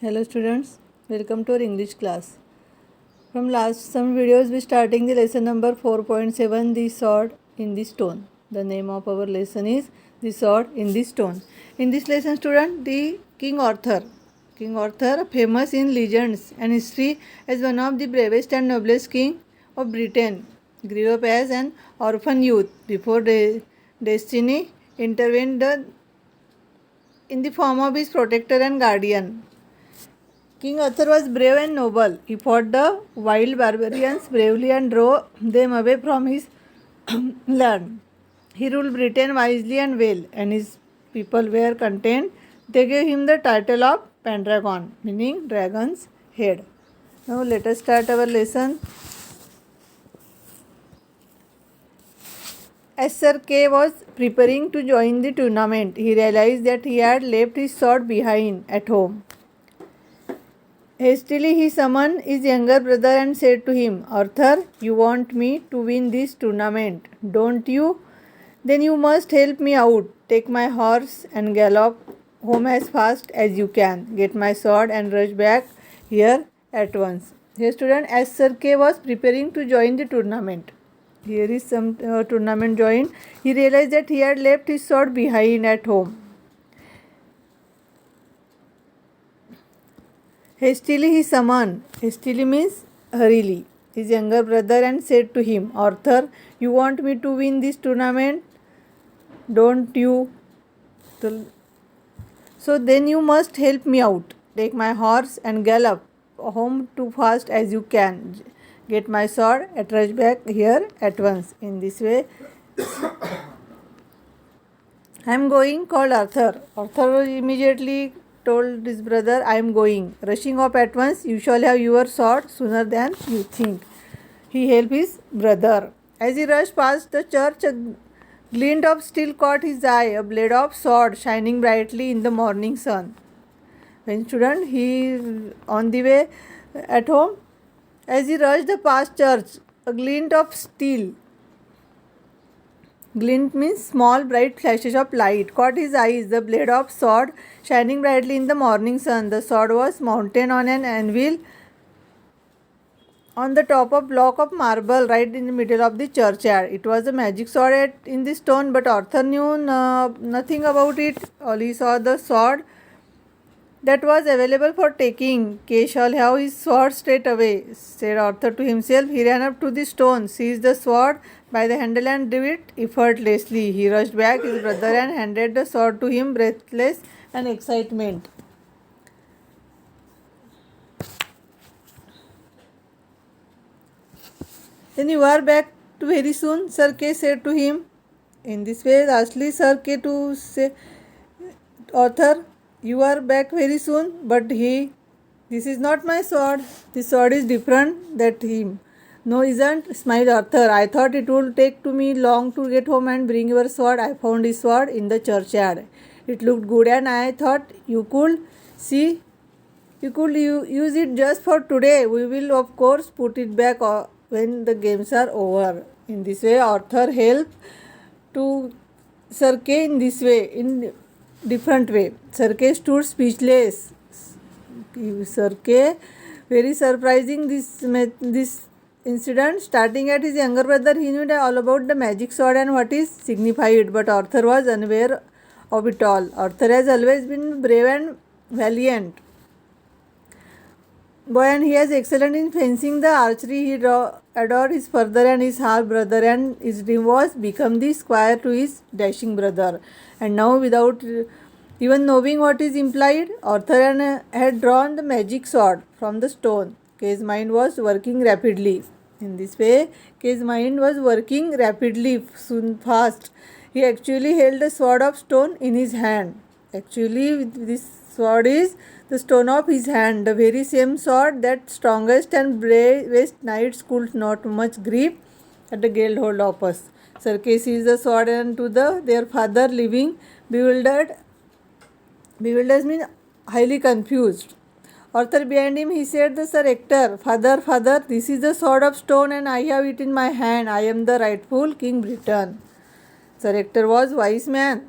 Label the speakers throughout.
Speaker 1: Hello students, welcome to our English class. From last some videos we starting the lesson number 4.7, The Sword in the Stone. The name of our lesson is The Sword in the Stone. In this lesson student, the King Arthur, famous in legends and history as one of the bravest and noblest king of Britain, grew up as an orphan youth before destiny intervened in the form of his protector and guardian. King Arthur was brave and noble. He fought the wild barbarians bravely and drove them away from his land. He ruled Britain wisely and well, and his people were content. They gave him the title of Pendragon, meaning dragon's head. Now let us start our lesson. As Sir Kay was preparing to join the tournament, he realized that he had left his sword behind at home. Hastily he summoned his younger brother and said to him, Arthur, you want me to win this tournament, don't you? Then you must help me out. Take my horse and gallop home as fast as you can. Get my sword and rush back here at once. Here student, as Sir Kay was preparing to join the tournament. Here is some tournament joined. He realized that he had left his sword behind at home. Hastily he summoned, hastily means hurriedly, his younger brother and said to him, Arthur, you want me to win this tournament, don't you? So then you must help me out. Take my horse and gallop home too fast as you can. Get my sword and rush back here at once. In this way, I am going, called Arthur. Arthur immediately told his brother, I am going. Rushing off at once, you shall have your sword sooner than you think. He helped his brother. As he rushed past the church, a glint of steel caught his eye, a blade of sword shining brightly in the morning sun. When student, he on the way at home, as he rushed past church, a glint of steel. Glint means small bright flashes of light caught his eyes, the blade of sword shining brightly in the morning sun. The sword was mounted on an anvil on the top of block of marble right in the middle of the churchyard. It was a magic sword in the stone, but Arthur knew nothing about it. All he saw the sword that was available for taking. Kay shall have his sword straight away, said Arthur to himself. He ran up to the stone, seized the sword by the handle and drew it effortlessly. He rushed back his brother and handed the sword to him, breathless and excitement. Then you are back to very soon, Sir Kay said to him. In this way, lastly, Sir Kay to say, Arthur, you are back very soon, but this is not my sword. This sword is different than him. No, isn't, smiled Arthur. I thought it would take to me long to get home and bring your sword. I found his sword in the churchyard. It looked good and I thought you could use it just for today. We will of course put it back when the games are over. In this way, Arthur helped to Sir Kay in this way, in different way. Sir Kay stood speechless. Sir Kay, very surprising this incident. Starting at his younger brother, he knew all about the magic sword and what is signified, but Arthur was unaware of it all. Arthur has always been brave and valiant boy, and he is excellent in fencing, the archery. He adored his father and his half brother, and his dream was become the squire to his dashing brother. And now, without even knowing what is implied, Arthur had drawn the magic sword from the stone. Kay's mind was working rapidly. In this way, Kay's mind was working rapidly, soon fast. He actually held a sword of stone in his hand. Actually, this sword is the stone of his hand, the very same sword that strongest and bravest knights could not much grip at the Guildhall of us. Sir Kay seized the sword and to their father, living bewildered. Bewildered means highly confused. Arthur behind him, he said, the Sir Hector, father, this is the sword of stone and I have it in my hand. I am the rightful King Britain. Sir Hector was wise man.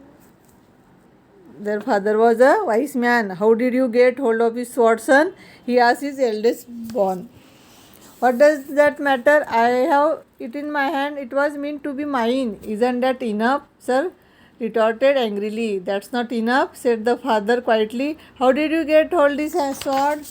Speaker 1: their father was a wise man. How did you get hold of his sword, son? He asked his eldest born. What does that matter? I have it in my hand. It was meant to be mine. Isn't that enough, sir? Retorted angrily. That's not enough, said the father quietly. How did you get hold this sword?